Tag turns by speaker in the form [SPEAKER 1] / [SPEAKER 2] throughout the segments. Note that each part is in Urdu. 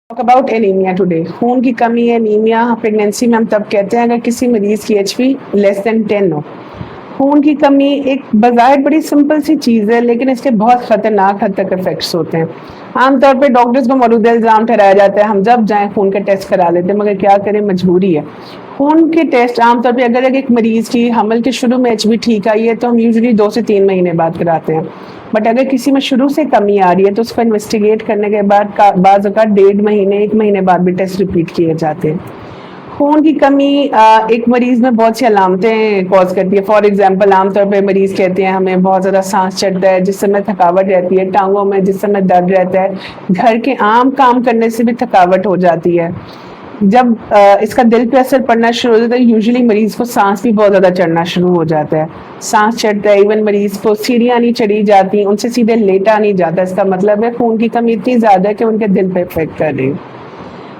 [SPEAKER 1] Talk about anaemia today. خون کی کمی ہے انیمیا پریگنینسی میں ہم تب کہتے ہیں اگر کسی مریض کی ایچ پی لیس دین 10 ہو. خون کی کمی ایک بظاہر بڑی سمپل سی چیز ہے لیکن اس کے بہت خطرناک حد تک افیکٹس ہوتے ہیں. عام طور پہ ڈاکٹرز کو مورد الزام ٹھہرایا جاتا ہے ہم جب جائیں خون کے ٹیسٹ کرا لیتے ہیں مگر کیا کریں مجبوری ہے. خون کے ٹیسٹ عام طور پہ اگر ایک مریض کی حمل کے شروع میں ایچ بی ٹھیک آئی ہے تو ہم یوزلی 2 سے 3 مہینے بعد کراتے ہیں. بٹ اگر کسی میں شروع سے کمی آ رہی ہے تو اس کو انویسٹیگیٹ کرنے کے بعد بعض اوقات 1.5 مہینے 1 مہینے بعد بھی ٹیسٹ ریپیٹ کیے جاتے ہیں. خون کی کمی ایک مریض میں بہت سی علامتیں کاز کرتی ہے. فار ایگزامپل عام طور پہ مریض کہتے ہیں ہمیں بہت زیادہ سانس چڑھتا ہے جس سے میں تھکاوٹ رہتی ہے, ٹانگوں میں جس سے میں درد رہتا ہے, گھر کے عام کام کرنے سے بھی تھکاوٹ ہو جاتی ہے. جب اس کا دل پہ اثر پڑنا شروع ہو جاتا ہے یوزلی مریض کو سانس بھی بہت زیادہ چڑھنا شروع ہو جاتا ہے, سانس چڑھتا ہے. ایون مریض کو سیڑھیاں نہیں چڑھی جاتی, ان سے سیدھے لیٹا نہیں جاتا. اس کا مطلب ہے خون کی کمی اتنی زیادہ ہے کہ ان کے دل پہ افیکٹ کر رہی ہے.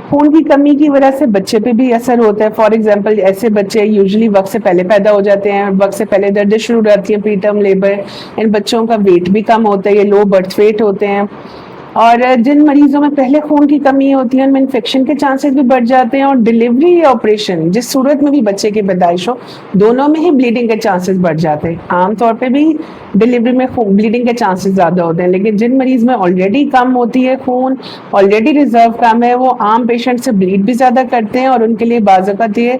[SPEAKER 1] خون کی کمی کی وجہ سے بچے پہ بھی اثر ہوتا ہے. فار ایگزامپل ایسے بچے یوزلی وقت سے پہلے پیدا ہو جاتے ہیں, وقت سے پہلے دردیں شروع ہو جاتی ہیں, پری ٹرم لیبر. ان بچوں کا ویٹ بھی کم ہوتا ہے, یہ لو برتھ ویٹ ہوتے ہیں. اور جن مریضوں میں پہلے خون کی کمی ہوتی ہے ان میں انفیکشن کے چانسز بھی بڑھ جاتے ہیں, اور ڈلیوری یا آپریشن جس صورت میں بھی بچے کی پیدائش ہو دونوں میں ہی بلیڈنگ کے چانسز بڑھ جاتے ہیں. عام طور پہ بھی ڈلیوری میں بلیڈنگ کے چانسز زیادہ ہوتے ہیں, لیکن جن مریض میں آلریڈی کم ہوتی ہے خون, آلریڈی ریزرو کم ہے, وہ عام پیشنٹ سے بلیڈ بھی زیادہ کرتے ہیں اور ان کے لیے بعض اوقات یہ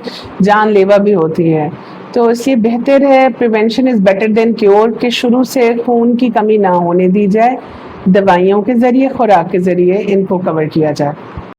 [SPEAKER 1] جان لیوا بھی ہوتی ہے. تو اس لیے بہتر ہے prevention is better than cure کہ شروع سے خون کی کمی نہ ہونے دی جائے, دوائیوں کے ذریعے خوراک کے ذریعے ان کو کور کیا جائے.